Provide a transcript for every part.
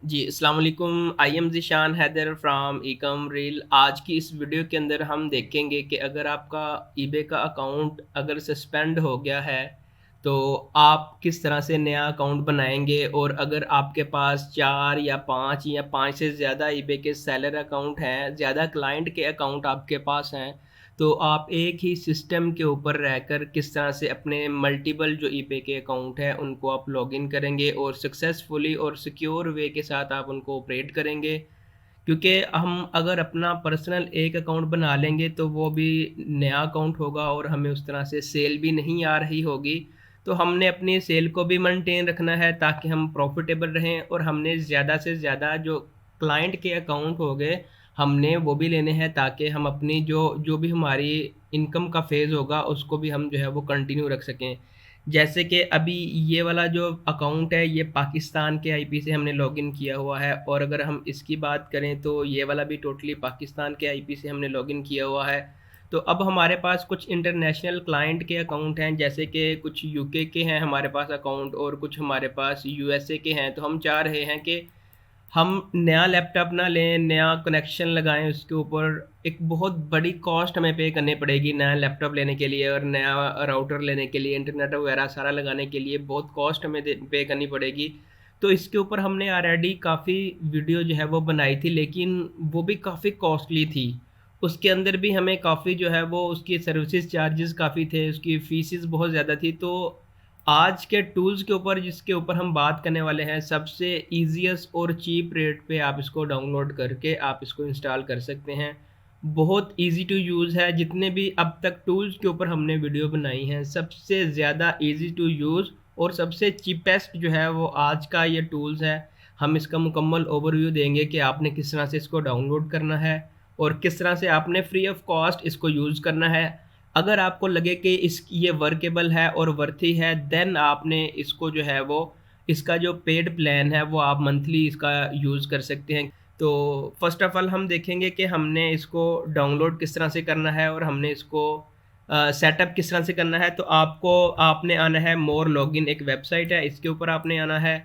जी, अस्सलाम वालेकुम। I am Zeeshan Haider from ईकम रील। आज की इस वीडियो के अंदर हम देखेंगे कि अगर आपका ईबे का अकाउंट अगर सस्पेंड हो गया है, तो आप किस तरह से नया अकाउंट बनाएँगे और अगर आपके पास 4 या 5 या 5 से ज़्यादा ईबे के सेलर अकाउंट हैं, ज़्यादा क्लाइंट के अकाउंट आपके पास हैं, तो आप एक ही सिस्टम के ऊपर रहकर किस तरह से अपने मल्टीपल जो ईबे के अकाउंट हैं उनको आप लॉगिन करेंगे और सक्सेसफुली और सिक्योर वे के साथ आप उनको ऑपरेट करेंगे। क्योंकि हम अगर अपना पर्सनल एक अकाउंट बना लेंगे तो वो भी नया अकाउंट होगा और हमें उस तरह से सेल भी नहीं आ रही होगी। तो हमने अपनी सेल को भी मेंटेन रखना है ताकि हम प्रॉफ़िटेबल रहें और हमने ज़्यादा से ज़्यादा जो क्लाइंट के अकाउंट हो गए, हमने वो भी लेने हैं ताकि हम अपनी जो जो भी हमारी इनकम का फ़ेज़ होगा उसको भी हम जो है वो कंटिन्यू रख सकें। जैसे कि अभी ये वाला जो अकाउंट है ये पाकिस्तान के आईपी से हमने लॉगिन किया हुआ है और अगर हम इसकी बात करें तो ये वाला भी टोटली पाकिस्तान के आईपी से हमने लॉगिन किया हुआ है। तो अब हमारे पास कुछ इंटरनेशनल क्लाइंट के अकाउंट हैं, जैसे कि कुछ यूके के हैं हमारे पास अकाउंट और कुछ हमारे पास यूएसए के हैं। तो हम चाह रहे हैं कि हम नया लैपटॉप ना लें, नया कनेक्शन लगाएँ उसके ऊपर, एक बहुत बड़ी कॉस्ट हमें पे करनी पड़ेगी नया लैपटॉप लेने के लिए और नया राउटर लेने के लिए, इंटरनेट वगैरह सारा लगाने के लिए बहुत कॉस्ट हमें दे पे करनी पड़ेगी। तो इसके ऊपर हमने ऑलरेडी काफ़ी वीडियो जो है वो बनाई थी, लेकिन वो भी काफ़ी कॉस्टली थी। उसके अंदर भी हमें काफ़ी जो है वो उसकी सर्विसेज़ चार्जेज़ काफ़ी थे, उसकी फ़ीसेस बहुत ज़्यादा थी। तो आज के टूल्स के ऊपर जिसके ऊपर हम बात करने वाले हैं, सबसे ईज़ीएस्ट और चीप रेट पे आप इसको डाउनलोड करके आप इसको इंस्टॉल कर सकते हैं। बहुत ईज़ी टू यूज़ है, जितने भी अब तक टूल्स के ऊपर हमने वीडियो बनाई हैं, सबसे ज़्यादा ईज़ी टू यूज़ और सबसे चीपेस्ट जो है वो आज का ये टूल्स है। हम इसका मुकम्मल ओवरव्यू देंगे कि आपने किस तरह से इसको डाउनलोड करना है और किस तरह से आपने फ्री ऑफ कॉस्ट इसको यूज़ करना है। अगर आपको लगे कि इस ये वर्केबल है और वर्थी है, देन आपने इसको जो है वो इसका जो पेड प्लान है वो आप मंथली इसका यूज़ कर सकते हैं। तो फर्स्ट ऑफ ऑल हम देखेंगे कि हमने इसको डाउनलोड किस तरह से करना है और हमने इसको सेटअप किस तरह से करना है। तो आपने आना है मोर लॉगिन, एक वेबसाइट है, इसके ऊपर आपने आना है।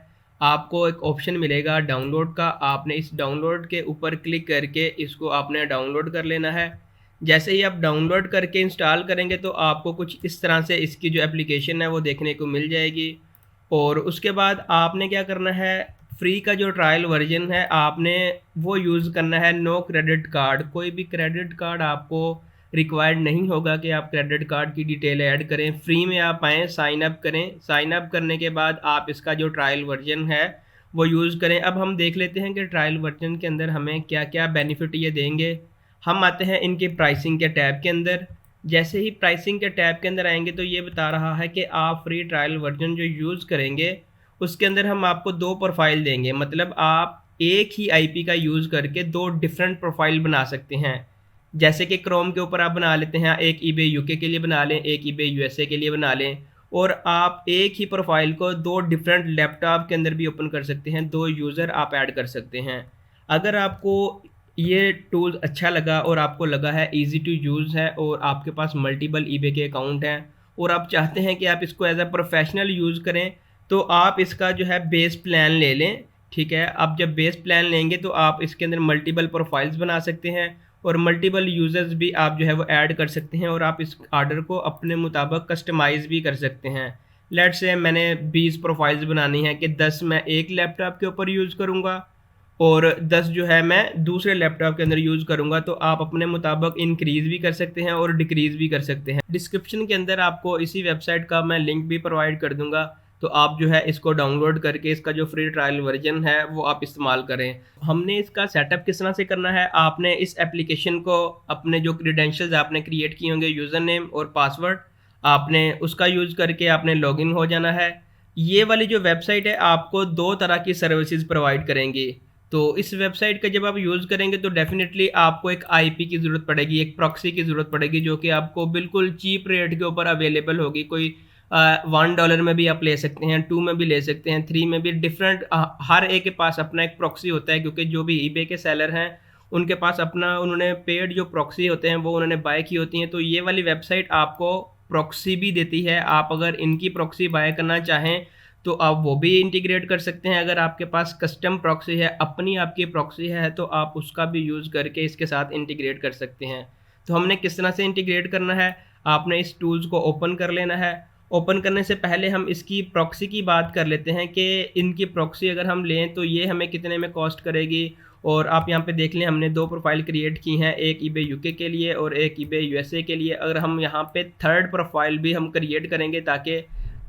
आपको एक ऑप्शन मिलेगा डाउनलोड का, आपने इस डाउनलोड के ऊपर क्लिक करके इसको आपने डाउनलोड कर लेना है। जैसे ही आप डाउनलोड करके इंस्टॉल करेंगे तो आपको कुछ इस तरह से इसकी जो एप्लीकेशन है वो देखने को मिल जाएगी। और उसके बाद आपने क्या करना है, फ्री का जो ट्रायल वर्जन है आपने वो यूज़ करना है। नो क्रेडिट कार्ड, कोई भी क्रेडिट कार्ड आपको रिक्वायर्ड नहीं होगा कि आप क्रेडिट कार्ड की डिटेल ऐड करें। फ्री में आप आएँ, साइन अप करें, साइन अप करने के बाद आप इसका जो ट्रायल वर्जन है वो यूज़ करें। अब हम देख लेते हैं कि ट्रायल वर्जन के अंदर हमें क्या-क्या बेनिफिट ये देंगे। हम आते हैं इनके प्राइसिंग के टैब के अंदर। जैसे ही प्राइसिंग के टैब के अंदर आएँगे तो ये बता रहा है कि आप फ्री ट्रायल वर्जन जो यूज़ करेंगे, उसके अंदर हम आपको 2 प्रोफ़ाइल देंगे। मतलब आप एक ही आईपी का यूज़ करके 2 डिफ़रेंट प्रोफ़ाइल बना सकते हैं। जैसे कि क्रोम के ऊपर आप बना लेते हैं, एक ईबे यूके के लिए बना लें, एक ईबे यूएसए के लिए बना लें और आप एक ही प्रोफ़ाइल को 2 डिफ़रेंट लैपटॉप के अंदर भी ओपन कर सकते हैं, 2 यूज़र आप ऐड कर सकते हैं। अगर आपको ये टूल अच्छा लगा और आपको लगा है ईज़ी टू यूज़ है और आपके पास मल्टीपल ईबे के अकाउंट हैं और आप चाहते हैं कि आप इसको एज़ अ प्रोफ़ेशनल यूज़ करें, तो आप इसका जो है बेस प्लान ले लें, ठीक है? आप जब बेस प्लान लेंगे तो आप इसके अंदर मल्टीपल प्रोफ़ाइल्स बना सकते हैं और मल्टीपल यूज़र्स भी आप जो है वो ऐड कर सकते हैं और आप इस ऑर्डर को अपने मुताबिक कस्टमाइज़ भी कर सकते हैं। लेट्स से मैंने 20 प्रोफ़ाइल्स बनानी है कि 10 मैं एक लैपटॉप के ऊपर यूज़ करूँगा और 10 जो है मैं दूसरे लैपटॉप के अंदर यूज़ करूँगा, तो आप अपने मुताबिक इंक्रीज़ भी कर सकते हैं और डिक्रीज़ भी कर सकते हैं। डिस्क्रिप्शन के अंदर आपको इसी वेबसाइट का मैं लिंक भी प्रोवाइड कर दूँगा, तो आप जो है इसको डाउनलोड करके इसका जो फ्री ट्रायल वर्ज़न है वो आप इस्तेमाल करें। हमने इसका सेटअप किस तरह से करना है, आपने इस एप्लीकेशन को अपने जो क्रेडेंशियल्स आपने क्रिएट किए होंगे, यूज़र नेम और पासवर्ड, आपने उसका यूज़ करके आपने लॉगिन हो जाना है। ये वाली जो वेबसाइट है आपको 2 तरह की सर्विसेज़ प्रोवाइड करेंगी। तो इस वेबसाइट का जब आप यूज़ करेंगे तो डेफ़िनेटली आपको एक आईपी की ज़रूरत पड़ेगी, एक प्रॉक्सी की ज़रूरत पड़ेगी जो कि आपको बिल्कुल चीप रेट के ऊपर अवेलेबल होगी। कोई $1 में भी आप ले सकते हैं, 2 में भी ले सकते हैं, 3 में भी डिफ़रेंट हर एक के पास अपना एक प्रॉक्सी होता है क्योंकि जो भी ईबे के सेलर हैं, उनके पास अपना उन्होंने पेड जो प्रॉक्सी होते हैं वो उन्होंने बाय की होती हैं। तो ये वाली वेबसाइट आपको प्रॉक्सी भी देती है। आप अगर इनकी प्रॉक्सी बाय करना चाहें तो आप वो भी इंटीग्रेट कर सकते हैं। अगर आपके पास कस्टम प्रॉक्सी है, अपनी आपकी प्रॉक्सी है, तो आप उसका भी यूज़ करके इसके साथ इंटीग्रेट कर सकते हैं। तो हमने किस तरह से इंटीग्रेट करना है, आपने इस टूल्स को ओपन कर लेना है। ओपन करने से पहले हम इसकी प्रॉक्सी की बात कर लेते हैं कि इनकी प्रॉक्सी अगर हम लें तो ये हमें कितने में कॉस्ट करेगी। और आप यहाँ पे देख लें, हमने 2 प्रोफ़ाइल क्रिएट की हैं, एक ईबे यूके के लिए और एक ईबे यूएसए के लिए। अगर हम यहाँ पे थर्ड प्रोफ़ाइल भी हम क्रिएट करेंगे, ताकि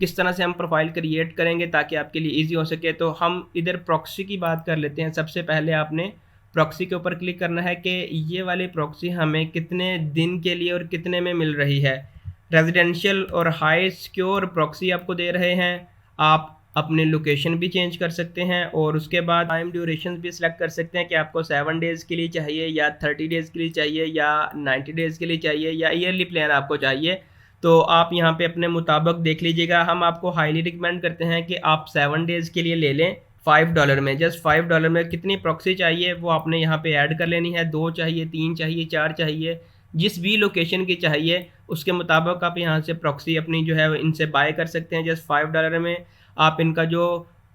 किस तरह से हम प्रोफ़ाइल क्रिएट करेंगे ताकि आपके लिए ईज़ी हो सके, तो हम इधर प्रॉक्सी की बात कर लेते हैं। सबसे पहले आपने प्रॉक्सी के ऊपर क्लिक करना है कि ये वाली प्रॉक्सी हमें कितने दिन के लिए और कितने में मिल रही है। रेजिडेंशियल और हाई सिक्योर प्रॉक्सी आपको दे रहे हैं। आप अपने लोकेशन भी चेंज कर सकते हैं और उसके बाद टाइम ड्यूरेशन भी सिलेक्ट कर सकते हैं कि आपको 7 डेज़ के लिए चाहिए या 30 डेज़ के लिए चाहिए या 90 डेज़ के लिए चाहिए या ईयरली प्लान आपको चाहिए। तो आप यहाँ पे अपने मुताबिक देख लीजिएगा। हम आपको हाईली रिकमेंड करते हैं कि आप 7 डेज़ के लिए ले लें $5 में। जस्ट $5 में कितनी प्रॉक्सी चाहिए वो आपने यहाँ पे ऐड कर लेनी है। 2 चाहिए, 3 चाहिए, 4 चाहिए, जिस भी लोकेशन की चाहिए उसके मुताबिक आप यहाँ से प्रॉक्सी अपनी जो है इनसे बाय कर सकते हैं। जस्ट $5 में आप इनका जो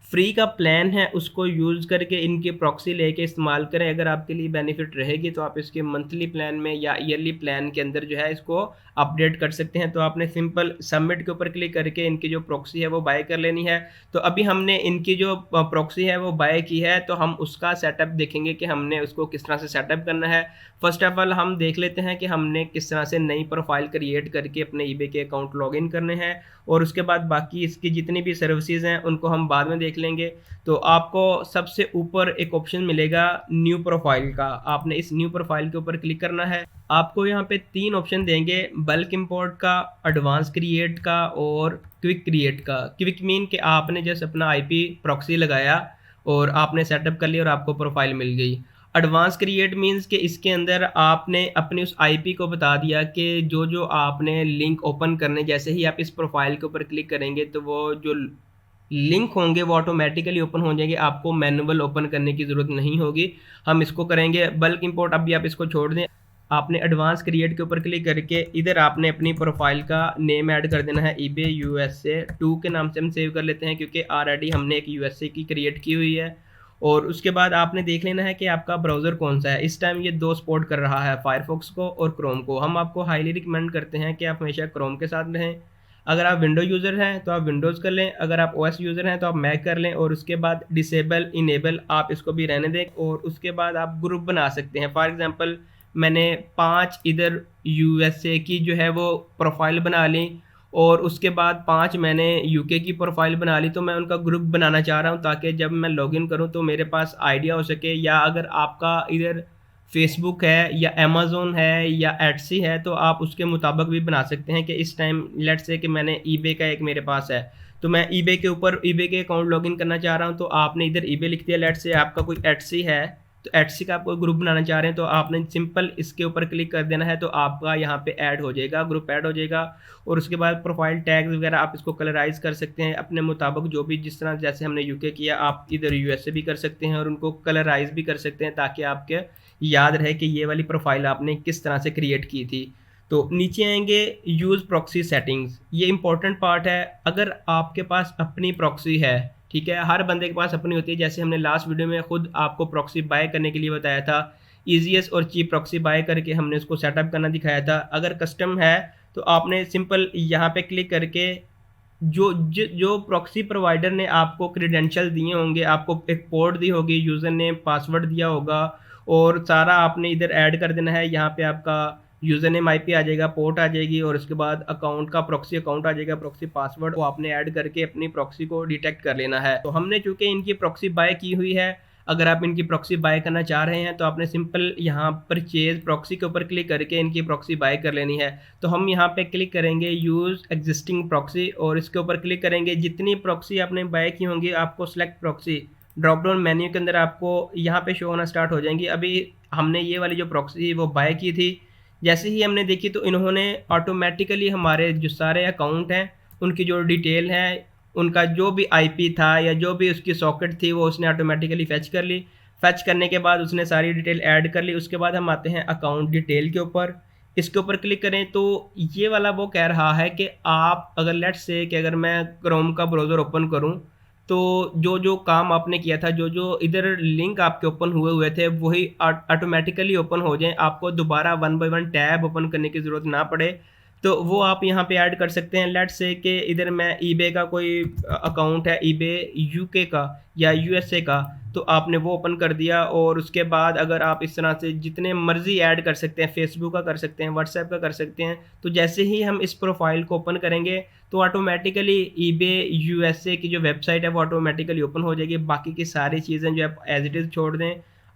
फ्री का प्लान है उसको यूज़ करके इनकी प्रॉक्सी लेके इस्तेमाल करें। अगर आपके लिए बेनिफिट रहेगी तो आप इसके मंथली प्लान में या ईयरली प्लान के अंदर जो है इसको अपडेट कर सकते हैं। तो आपने सिंपल सबमिट के ऊपर क्लिक करके इनकी जो प्रॉक्सी है वो बाय कर लेनी है। तो अभी हमने इनकी जो प्रॉक्सी है वो बाय की है, तो हम उसका सेटअप देखेंगे कि हमने उसको किस तरह से सेटअप करना है। फर्स्ट ऑफ ऑल हम देख लेते हैं कि हमने किस तरह से नई प्रोफाइल क्रिएट करके अपने ईबे के अकाउंट लॉगिन करने हैं, और उसके बाद बाकी इसकी जितनी भी सर्विसेज हैं उनको हम बाद में देख लेंगे। तो आपको सबसे ऊपर एक ऑप्शन मिलेगा न्यू प्रोफाइल का, आपने इस न्यू प्रोफाइल के ऊपर क्लिक करना है। आपको यहाँ पे 3 ऑप्शन देंगे, बल्क इंपोर्ट का, एडवांस क्रिएट का और क्विक क्रिएट का। क्विक मीन कि आपने जस्ट अपना आईपी प्रॉक्सी लगाया और आपने सेटअप कर लिया और आपको प्रोफाइल मिल गई। एडवांस क्रिएट मींस कि इसके अंदर आपने अपनी उस आईपी को बता दिया कि जो जो आपने लिंक ओपन करने, जैसे ही आप इस प्रोफाइल के ऊपर क्लिक करेंगे तो वो जो लिंक होंगे वो ऑटोमेटिकली ओपन हो जाएंगे, आपको मैनुअल ओपन करने की ज़रूरत नहीं होगी। हम इसको करेंगे बल्क इंपोर्ट। अभी आप इसको छोड़ दें, आपने एडवांस क्रिएट के ऊपर क्लिक करके इधर आपने अपनी प्रोफाइल का नेम ऐड कर देना है। ईबे यूएसए 2 के नाम से हम सेव कर लेते हैं क्योंकि ऑलरेडी हमने एक यूएसए की क्रिएट की हुई है। और उसके बाद आपने देख लेना है कि आपका ब्राउज़र कौन सा है। इस टाइम ये 2 सपोर्ट कर रहा है, फायरफॉक्स को और क्रोम को। हम आपको हाईली रिकमेंड करते हैं कि आप हमेशा क्रोम के साथ रहें। अगर आप विंडो यूज़र हैं तो आप विंडोज़ कर लें, अगर आप ओएस यूज़र हैं तो आप मैक कर लें। और उसके बाद डिसेबल इनेबल आप इसको भी रहने दें। और उसके बाद आप ग्रुप बना सकते हैं। फॉर एग्ज़ाम्पल मैंने 5 इधर यूएसए की जो है वो प्रोफाइल बना ली और उसके बाद 5 मैंने यूके की प्रोफाइल बना ली। तो मैं उनका ग्रुप बनाना चाह रहा हूँ ताकि जब मैं लॉगिन करूँ तो मेरे पास आइडिया हो सके। या अगर आपका इधर फेसबुक है या अमेज़न है या एटसी है तो आप उसके मुताबिक भी बना सकते हैं कि इस टाइम लेट्स से कि मैंने ईबे का एक मेरे पास है, तो मैं ईबे के ऊपर ईबे के अकाउंट लॉगिन करना चाह रहा हूँ। तो आपने इधर ईबे लिख दिया। लेट्स से आपका कोई एटसी है तो एटसी का आप कोई ग्रुप बनाना चाह रहे हैं तो आपने सिंपल इसके ऊपर क्लिक कर देना है, तो आपका यहाँ पे ऐड हो जाएगा, ग्रुप ऐड हो जाएगा। और उसके बाद प्रोफाइल टैग्स वगैरह आप इसको कलराइज कर सकते हैं अपने मुताबिक, जो भी जिस तरह जैसे हमने यूके किया आप इधर यूएसए भी कर सकते हैं और उनको कलराइज भी कर सकते हैं ताकि आपके याद रहे कि ये वाली प्रोफाइल आपने किस तरह से क्रिएट की थी। तो नीचे आएंगे यूज़ प्रॉक्सी सेटिंग्स, ये इंपॉर्टेंट पार्ट है। अगर आपके पास अपनी प्रॉक्सी है, ठीक है, हर बंदे के पास अपनी होती है। जैसे हमने लास्ट वीडियो में खुद आपको प्रॉक्सी बाय करने के लिए बताया था, ईजीएस्ट और चीप प्रॉक्सी बाय करके हमने उसको सेटअप करना दिखाया था। अगर कस्टम है तो आपने सिंपल यहाँ पे क्लिक करके जो प्रॉक्सी प्रोवाइडर ने आपको क्रेडेंशियल दिए होंगे, आपको एक पोर्ट दी होगी, यूज़र नेम पासवर्ड दिया होगा और सारा आपने इधर ऐड कर देना है। यहाँ पे आपका यूज़र नेम आईपी आ जाएगा, पोर्ट आ जाएगी और उसके बाद अकाउंट का प्रॉक्सी अकाउंट आ जाएगा, प्रॉक्सी पासवर्ड वो आपने ऐड करके अपनी प्रॉक्सी को डिटेक्ट कर लेना है। तो हमने चूँकि इनकी प्रॉक्सी बाय की हुई है, अगर आप इनकी प्रॉक्सी बाय करना चाह रहे हैं तो आपने सिंपल यहाँ परचेज प्रॉक्सी के ऊपर क्लिक करके इनकी प्रॉक्सी बाय कर लेनी है। तो हम यहाँ पे क्लिक करेंगे यूज़ एग्जिस्टिंग प्रॉक्सी और इसके ऊपर क्लिक करेंगे। जितनी प्रॉक्सी आपने बाय की होंगी आपको select proxy drop down menu के अंदर आपको यहाँ पे शो होना स्टार्ट हो जाएंगी। अभी हमने ये वाली जो प्रॉक्सी वो बाय की थी, जैसे ही हमने देखी तो इन्होंने ऑटोमेटिकली हमारे जो सारे अकाउंट हैं उनकी जो डिटेल है, उनका जो भी आईपी था या जो भी उसकी सॉकेट थी वो उसने ऑटोमेटिकली फेच कर ली। फेच करने के बाद उसने सारी डिटेल ऐड कर ली। उसके बाद हम आते हैं अकाउंट डिटेल के ऊपर। इसके ऊपर क्लिक करें तो ये वाला वो कह रहा है कि आप अगर लेट्स से कि अगर मैं क्रोम का ब्राउज़र ओपन करूं तो जो जो काम आपने किया था, जो जो इधर लिंक आपके ओपन हुए हुए थे, वही ऑटोमेटिकली ओपन हो जाएं, आपको दोबारा one by one tab open करने की ज़रूरत ना पड़े। तो वो आप यहाँ पे ऐड कर सकते हैं। लेट्स से कि इधर मैं ईबे का कोई अकाउंट है, ईबे यूके का या यूएसए का, तो आपने वो ओपन कर दिया और उसके बाद अगर आप इस तरह से जितने मर्जी ऐड कर सकते हैं, फेसबुक का कर सकते हैं, व्हाट्सएप का कर सकते हैं। तो जैसे ही हम इस प्रोफाइल को ओपन करेंगे तो ऑटोमेटिकली ईबे यूएसए की जो वेबसाइट है वो ऑटोमेटिकली ओपन हो जाएगी। बाकी की सारी चीज़ें जो आप एज इट इज़ छोड़ दें,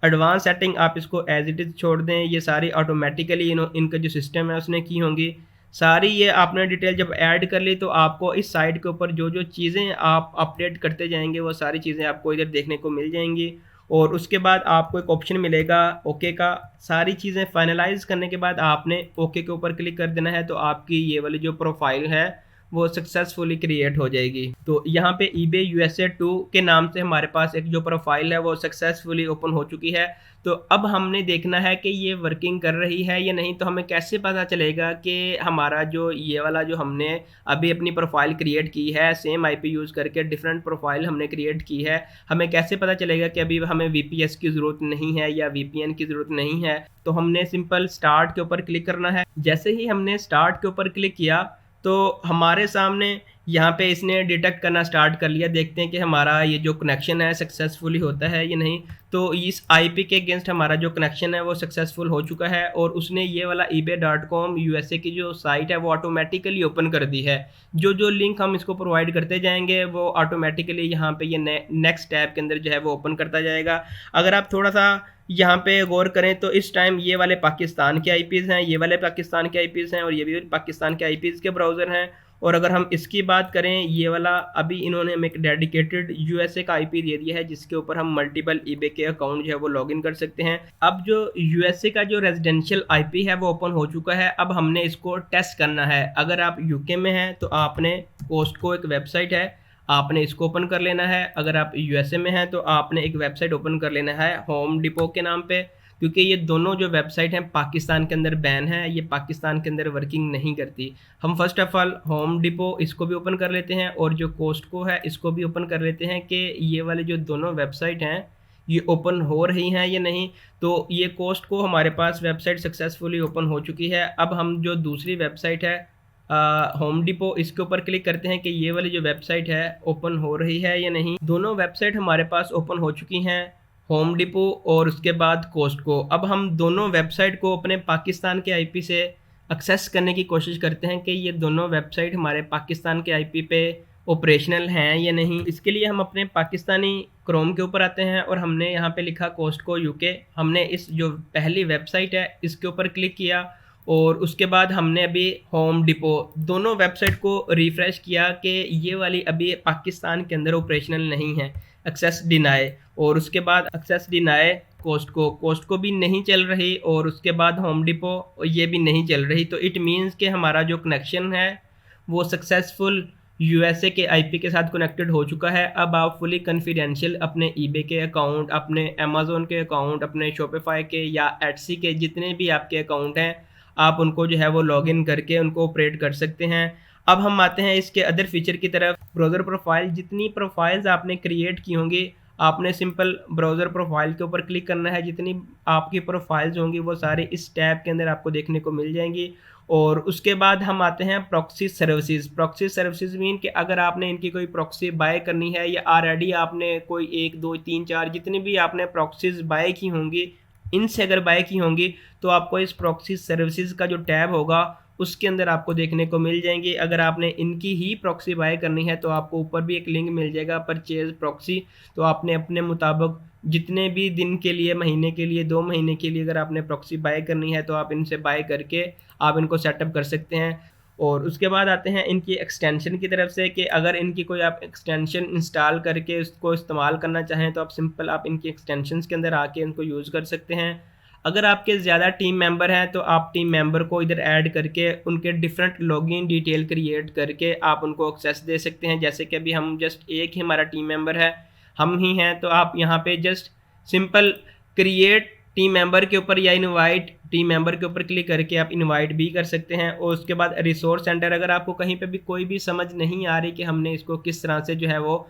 एडवांस सेटिंग आप इसको एज इट इज़ छोड़ दें, ये सारी ऑटोमेटिकली इनका जो सिस्टम है उसने की होंगी सारी। ये आपने डिटेल जब ऐड कर ली तो आपको इस साइट के ऊपर जो जो चीज़ें आप अपडेट करते जाएंगे वो सारी चीज़ें आपको इधर देखने को मिल जाएंगी। और उसके बाद आपको एक ऑप्शन मिलेगा ओके का। सारी चीज़ें फाइनलाइज करने के बाद आपने ओके के ऊपर क्लिक कर देना है, तो आपकी ये वाली जो प्रोफाइल है वो सक्सेसफुली क्रिएट हो जाएगी। तो यहाँ पे eBay USA 2 के नाम से हमारे पास एक जो प्रोफाइल है वो सक्सेसफुली ओपन हो चुकी है। तो अब हमने देखना है कि ये वर्किंग कर रही है या नहीं। तो हमें कैसे पता चलेगा कि हमारा जो ये वाला जो हमने अभी अपनी प्रोफाइल क्रिएट की है, सेम आईपी यूज़ करके डिफरेंट प्रोफाइल हमने क्रिएट की है, हमें कैसे पता चलेगा कि अभी हमें VPS की ज़रूरत नहीं है या VPN की ज़रूरत नहीं है। तो हमने सिंपल स्टार्ट के ऊपर क्लिक करना है। जैसे ही हमने स्टार्ट के ऊपर क्लिक किया तो हमारे सामने यहाँ पे इसने डिटेक्ट करना स्टार्ट कर लिया। देखते हैं कि हमारा ये जो कनेक्शन है सक्सेसफुली होता है या नहीं। तो इस आईपी के अगेंस्ट हमारा जो कनेक्शन है वो सक्सेसफुल हो चुका है और उसने ये वाला ebay.com USA की जो साइट है वो ऑटोमेटिकली ओपन कर दी है। जो जो लिंक हम इसको प्रोवाइड करते जाएंगे वो ऑटोमेटिकली यहाँ पे ये नेक्स्ट टैब के अंदर जो है वो ओपन करता जाएगा। अगर आप थोड़ा सा यहाँ पे गौर करें तो इस टाइम ये वाले पाकिस्तान के आईपीज़ हैं, ये वाले पाकिस्तान के आईपीज़ हैं और ये भी पाकिस्तान के आईपीज़ के ब्राउज़र हैं। और अगर हम इसकी बात करें, ये वाला अभी इन्होंने हमें एक डेडिकेटेड यूएसए का आईपी दे दिया है जिसके ऊपर हम मल्टीपल ईबे के अकाउंट जो है वो लॉगिन कर सकते हैं। अब जो यूएसए का जो रेजिडेंशियल आईपी है वो ओपन हो चुका है। अब हमने इसको टेस्ट करना है। अगर आप यूके में हैं तो आपने कोस्टको एक वेबसाइट है, आपने इसको ओपन कर लेना है। अगर आप यूएसए में हैं तो आपने एक वेबसाइट ओपन कर लेना है होम डिपो के नाम पे, क्योंकि ये दोनों जो वेबसाइट हैं पाकिस्तान के अंदर बैन है, ये पाकिस्तान के अंदर वर्किंग नहीं करती। हम first of all home depot इसको भी ओपन कर लेते हैं और जो कोस्टको है इसको भी ओपन कर लेते हैं कि ये वाले जो दोनों वेबसाइट हैं ये ओपन हो रही हैं या नहीं। तो ये कोस्टको हमारे पास वेबसाइट सक्सेसफुली ओपन हो चुकी है। अब हम जो दूसरी वेबसाइट है होम डिपो, इसके ऊपर क्लिक करते हैं कि ये वाली जो वेबसाइट है ओपन हो रही है या नहीं। दोनों वेबसाइट हमारे पास ओपन हो चुकी हैं, होम डिपो और उसके बाद कोस्टको। अब हम दोनों वेबसाइट को अपने पाकिस्तान के आईपी से एक्सेस करने की कोशिश करते हैं कि ये दोनों वेबसाइट हमारे पाकिस्तान के आईपी पे ऑपरेशनल हैं या नहीं। इसके लिए हम अपने पाकिस्तानी क्रोम के ऊपर आते हैं और हमने यहाँ पे लिखा कोस्टको यूके। हमने इस जो पहली वेबसाइट है इसके ऊपर क्लिक किया और उसके बाद हमने अभी होम डिपो दोनों वेबसाइट को रिफ़्रेश किया कि ये वाली अभी पाकिस्तान के अंदर ऑपरेशनल नहीं है, एक्सेस डिनाई। और उसके बाद एक्सेस डिनाई कोस्टको भी नहीं चल रही और उसके बाद होम डिपो ये भी नहीं चल रही। तो इट मीन्स कि हमारा जो कनेक्शन है वो सक्सेसफुल यूएसए के आईपी के साथ कनेक्टेड हो चुका है। अब आप फुली कॉन्फिडेंशियल अपने ईबे के अकाउंट, अपने अमेज़न के अकाउंट, अपने शॉपिफाई के या एटसी के जितने भी आपके अकाउंट हैं आप उनको जो है वो लॉगिन करके उनको ऑपरेट कर सकते हैं। अब हम आते हैं इसके अदर फीचर की तरफ। ब्राउज़र प्रोफाइल, जितनी प्रोफाइल्स आपने क्रिएट की होंगी आपने सिंपल ब्राउज़र प्रोफाइल के ऊपर क्लिक करना है। जितनी आपकी प्रोफाइल्स होंगी वो सारी इस टैब के अंदर आपको देखने को मिल जाएंगी। और उसके बाद हम आते हैं proxy services. Proxy services mean कि अगर आपने इनकी कोई प्रॉक्सी बाय करनी है या ऑलरेडी आपने कोई 1 2 3 4 जितनी भी आपने प्रॉक्सीज बाय की होंगी, इनसे अगर बाय की होंगी तो आपको इस प्रॉक्सी सर्विसेज का जो टैब होगा उसके अंदर आपको देखने को मिल जाएंगी। अगर आपने इनकी ही प्रॉक्सी बाय करनी है तो आपको ऊपर भी एक लिंक मिल जाएगा परचेज प्रॉक्सी। तो आपने अपने मुताबिक जितने भी दिन के लिए, महीने के लिए, 2 महीने के लिए अगर आपने प्रॉक्सी बाय करनी है तो आप इनसे बाय करके आप इनको सेटअप कर सकते हैं। और उसके बाद आते हैं इनकी एक्सटेंशन की तरफ से कि अगर इनकी कोई आप एक्सटेंशन इंस्टॉल करके उसको इस्तेमाल करना चाहें तो आप सिंपल आप इनकी एक्सटेंशंस के अंदर आके इनको यूज़ कर सकते हैं। अगर आपके ज़्यादा टीम मेंबर हैं तो आप टीम मेंबर को इधर ऐड करके उनके डिफरेंट लॉगिन डिटेल क्रिएट करके आप उनको एक्सेस दे सकते हैं। जैसे कि अभी हम जस्ट एक ही हमारा टीम मेंबर है, हम ही हैं, तो आप यहाँ पे just simple create team member के ऊपर या इनवाइट टीम मेंबर के ऊपर क्लिक करके आप इनवाइट भी कर सकते हैं। और उसके बाद रिसोर्स सेंटर, अगर आपको कहीं पे भी कोई भी समझ नहीं आ रही कि हमने इसको किस तरह से जो है वो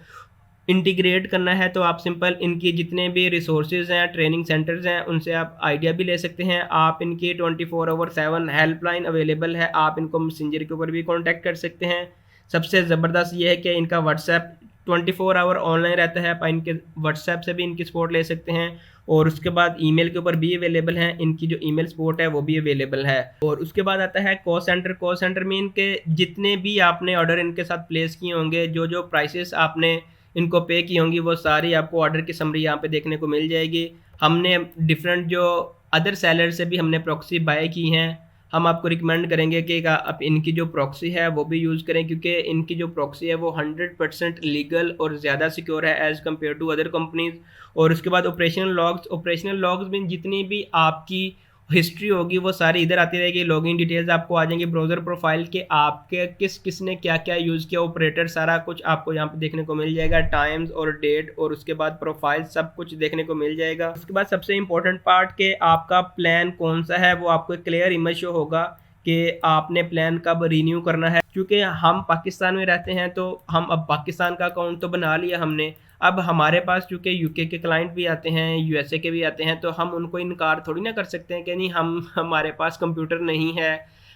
इंटीग्रेट करना है, तो आप सिंपल इनकी जितने भी रिसोर्सेज हैं, ट्रेनिंग सेंटर्स हैं, उनसे आप आइडिया भी ले सकते हैं। आप इनकी 24/7 हेल्पलाइन अवेलेबल है, आप इनको मैसेंजर के ऊपर भी कांटेक्ट कर सकते हैं। सबसे ज़बरदस्त ये है कि इनका व्हाट्सएप 24 आवर ऑनलाइन रहता है, आप इनके व्हाट्सएप से भी इनकी सपोर्ट ले सकते हैं। और उसके बाद ईमेल के ऊपर भी अवेलेबल है, इनकी जो ईमेल सपोर्ट है वो भी अवेलेबल है। और उसके बाद आता है कॉल सेंटर। कॉल सेंटर में इनके जितने भी आपने ऑर्डर इनके साथ प्लेस किए होंगे, जो जो प्राइसेस आपने इनको पे की होंगी, वो सारी आपको ऑर्डर की समरी यहाँ पे देखने को मिल जाएगी। हमने डिफरेंट जो अदर सेलर से भी हमने प्रॉक्सी बाय की हैं। हम आपको रिकमेंड करेंगे कि आप इनकी जो प्रॉक्सी है वो भी यूज़ करें, क्योंकि इनकी जो प्रॉक्सी है वो 100% लीगल और ज़्यादा सिक्योर है as compare to other companies. और उसके बाद ऑपरेशनल लॉग्स में जितनी भी आपकी हिस्ट्री होगी वो सारी इधर आती रहेगी। लॉगिन डिटेल्स आपको आ जाएंगी, ब्राउज़र प्रोफाइल के आपके किसने क्या क्या यूज़ किया, ऑपरेटर, सारा कुछ आपको यहाँ पे देखने को मिल जाएगा। टाइम्स और डेट और उसके बाद प्रोफाइल सब कुछ देखने को मिल जाएगा। उसके बाद सबसे इंपॉर्टेंट पार्ट के आपका प्लान कौन सा है, वो आपको क्लियर इमेज शो होगा कि आपने प्लान कब रीन्यू करना है। क्योंकि हम पाकिस्तान में रहते हैं तो हम अब पाकिस्तान का अकाउंट तो बना लिया हमने, अब हमारे पास चूँकि यूके के क्लाइंट भी आते हैं, यूएसए के भी आते हैं, तो हम उनको इनकार थोड़ी ना कर सकते हैं कि नहीं, हमारे पास कंप्यूटर नहीं है,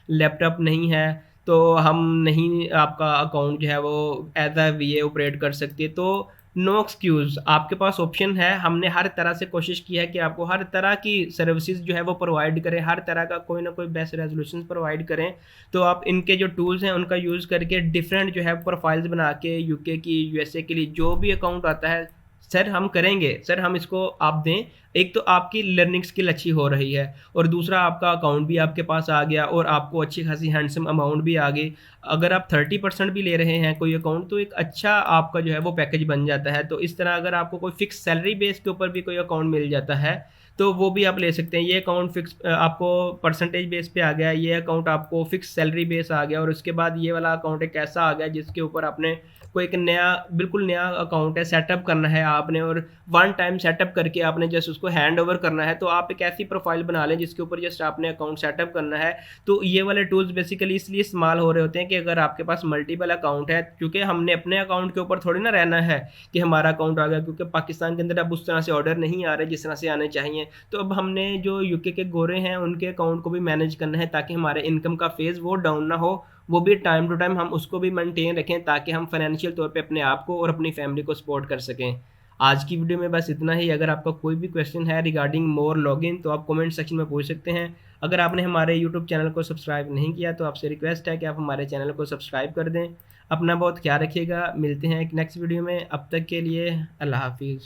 लैपटॉप नहीं है, तो हम नहीं आपका अकाउंट जो है वो एज अ वीए ऑपरेट कर सकते। तो नो एक्सक्यूज़, आपके पास ऑप्शन है। हमने हर तरह से कोशिश की है कि आपको हर तरह की सर्विसेज जो है वो प्रोवाइड करें, हर तरह का कोई ना कोई बेस्ट रेजोल्यूशन प्रोवाइड करें। तो आप इनके जो टूल्स हैं उनका यूज़ करके डिफरेंट जो है प्रोफाइल्स बना के यूके की, यूएसए के लिए जो भी अकाउंट आता है, सर हम करेंगे, सर हम इसको आप दें। एक तो आपकी लर्निंग स्किल अच्छी हो रही है और दूसरा आपका अकाउंट भी आपके पास आ गया और आपको अच्छी खासी हैंडसम अमाउंट भी आ गई। अगर आप 30% भी ले रहे हैं कोई अकाउंट, तो एक अच्छा आपका जो है वो पैकेज बन जाता है। तो इस तरह अगर आपको कोई फिक्स सैलरी बेस के ऊपर भी कोई अकाउंट मिल जाता है तो वो भी आप ले सकते हैं। ये अकाउंट फिक्स आपको परसेंटेज बेस पे आ गया, ये अकाउंट आपको फिक्स सैलरी बेस आ गया, और उसके बाद ये वाला अकाउंट एक ऐसा आ गया जिसके ऊपर आपने कोई एक नया, बिल्कुल नया अकाउंट है, सेटअप करना है आपने, और वन टाइम सेटअप करके आपने जस्ट उसको हैंड ओवर करना है। तो आप एक ऐसी प्रोफाइल बना लें जिसके ऊपर जस्ट आपने अकाउंट सेटअप करना है। तो ये वाले टूल्स बेसिकली इसलिए इस्तेमाल हो रहे होते हैं कि अगर आपके पास मल्टीपल अकाउंट है, क्योंकि हमने अपने अकाउंट के ऊपर थोड़ी ना रहना है कि हमारा अकाउंट आ गया, क्योंकि पाकिस्तान के अंदर अब उस तरह से ऑर्डर नहीं आ रहे जिस तरह से आने चाहिए। तो अब हमने जो यूके के गोरे हैं उनके अकाउंट को भी मैनेज करना है, ताकि हमारे इनकम का फेज़ वो डाउन ना हो, वो भी टाइम टू टाइम हम उसको भी मेंटेन रखें, ताकि हम फाइनेंशियल तौर पे अपने आप को और अपनी फैमिली को सपोर्ट कर सकें। आज की वीडियो में बस इतना ही। अगर आपका कोई भी क्वेश्चन है रिगार्डिंग मोर लॉगिन, तो आप कमेंट सेक्शन में पूछ सकते हैं। अगर आपने हमारे यूट्यूब चैनल को सब्सक्राइब नहीं किया तो आपसे रिक्वेस्ट है कि आप हमारे चैनल को सब्सक्राइब कर दें। अपना बहुत ख्याल रखिएगा, मिलते हैं एक नेक्स्ट वीडियो में। अब तक के लिए अल्लाह हाफिज़।